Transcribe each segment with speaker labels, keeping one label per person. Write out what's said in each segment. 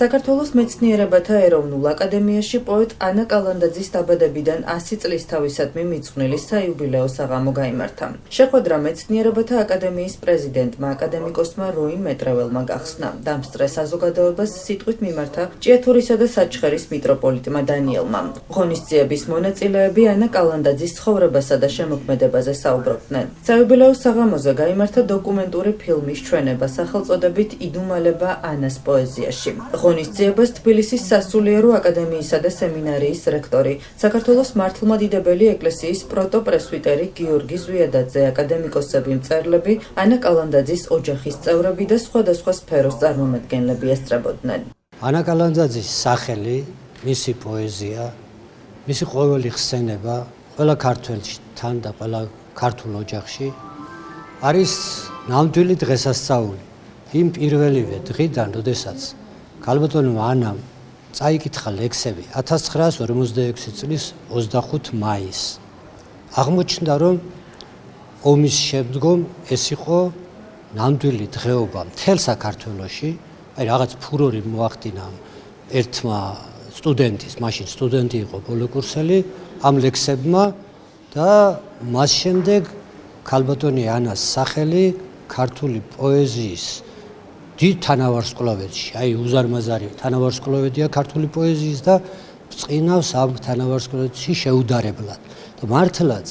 Speaker 1: საქართველოს მეცნიერებათა ეროვნულ აკადემიაში პოეტ ანა კალანდაძის დაბადებიდან 100 წლის თავისადმი მიძღვნილი საიუბილეო საღამო გაიმართა. შეხვედრა მეცნიერებათა აკადემიის პრეზიდენტმა აკადემიკოსმა როიმ მეტრეველმა გახსნა. დამსწრე საზოგადოებას სიტყვით მიმართა ჭიათურისა და საჩხერის მიტროპოლიტმა დანიელმა. ღონისძიების მონაწილეები ანა კალანდაძის ცხოვრებასა და შემოქმედებაზე საუბრობდნენ. საიუბილეო საღამოზე გაიმართა დოკუმენტური ფილმის ჩვენება სახელწოდებით „იდუმალება ანას პოეზიაში“. ღონისძიებას თბილისის სასულიერო აკადემიისა და სემინარიის რექტორი, საქართველოს მართლმადიდებელი ეკლესიის პროტოპრესვიტერი გიორგი ზვიადაძე, აკადემიკოსები, მწერლები, ანა კალანდაძის ოჯახის წევრები და სხვადასხვა სფეროს წარმომადგენლები ესწრებოდნენ.
Speaker 2: ანა კალანდაძის სახელი, მისი პოეზია, მისი ყოველი ხსენება ყველა ქართველში თან და ყველა ქართულ ოჯახში არის ნამდვილი დღესასწაული. იმ პირველივე დღიდან, როდესაც ქალბატონმა ანამ წაიკითხა ლექსები 1946 წლის 25 მაისს. აღმოჩნდა, რომ ომის შემდგომ ეს იყო ნამდვილი დღეობა მთელ საქართველოში. აი რაღაც ფურორი მოახდინა ერთმა სტუდენტის, მაშინ სტუდენტი იყო ბოლოკურსელი, ამ ლექსებმა და მას შემდეგ ქალბატონი ანას სახელი ქართული პოეზიის დიდ თანავარსკვლავედში, აი უზარმაზარი თანავარსკვლავედია ქართული პოეზიის და ბრწყინავს ამ თანავარსკვლავედში შეუდარებლად. და მართლაც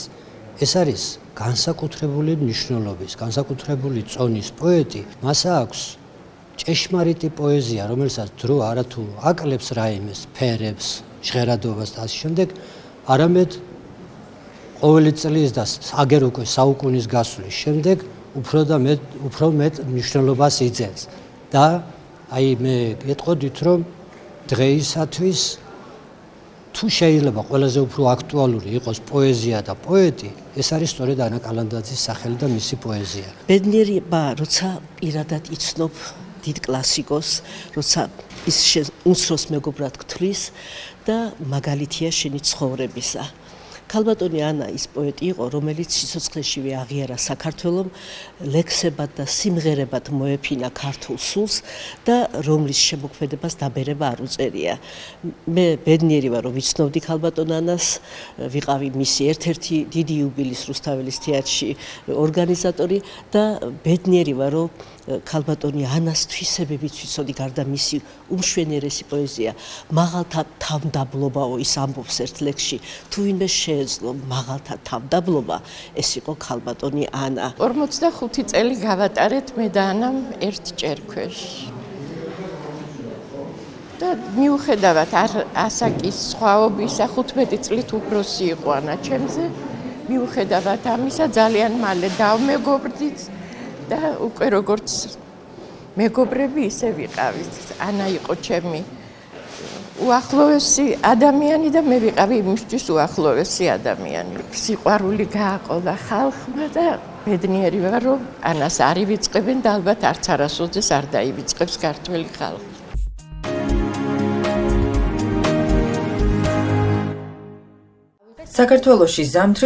Speaker 2: ეს არის განსაკუთრებული მნიშვნელობის, განსაკუთრებული წონის პოეტი, მას აქვს ჭეშმარიტი პოეზია, რომელსაც დრო არათუ აკლებს რაიმეს, ფერებს, ჟღერადობას და ასე შემდეგ, არამედ ყოველი წლის და აგერ უკვე საუკუნის გასვლის შემდეგ უფრო მეტ მნიშვნელობას იძენს. და აი მე გეტყოდით, რომ დღეისათვის თუ შეიძლება ყველაზე უფრო აქტუალური იყოს პოეზია და პოეტი, ეს არის სწორედ ანა კალანდაძის სახელი და მისი პოეზია.
Speaker 3: ბედნიერება, როცა პირადად იცნობ დიდ კლასიკოს, როცა ის უმცროს მეგობრად გთვლის და მაგალითია შენი ცხოვრებისა. ქალბატონი ანა ის პოეტი იყო, რომელიც სიცოცხლეშივე აღიარა საქართველომ, ლექსებად და სიმღერებად მოეფინა ქართულ სულს და რომლის შემოქმედებას დაბერება არ უწერია. მე ბედნიერი ვარ, რომ ვიცნობდი ქალბატონ ანას, ვიყავი მისი ერთ-ერთი დიდი იუბილის რუსთაველის თეატრში ორგანიზატორი და ბედნიერი ვარ, რომ ქალბატონი ანას თვისებებიც ვიცოდი, გარდა მისი უმშვენიერესი პოეზია, მაღალთა თავდაბლობაო, ის ამბობს ერთ ლექსში, თუ ვინმე შეეძლო მაღალთა თავდაბლობა, ეს იყო ქალბატონი ანა.
Speaker 4: 45 წელი გავატარეთ მე და ანამ ერთ ჭერქვეში. და მიუხედავად ასაკის სხვაობისა, 15 წლით უფროსი იყო ანა ჩემზე, მიუხედავად ამისა ძალიან მალე დავმეგობრდით და უკვე როგორც მეგობრები ისე ვიყავით. ანა იყო ჩემი უახლოესი ადამიანი და მე ვიყავი იმისთვის უახლოესი ადამიანი. სიყვარული გააყოლა ხალხმა და ბედნიერი ვარ, რომ ანას არ ივიწყებენ და ალბათ არც არასოდეს არ დაივიწყებს ქართველი ხალხი.
Speaker 1: საქართველოში ზამთრის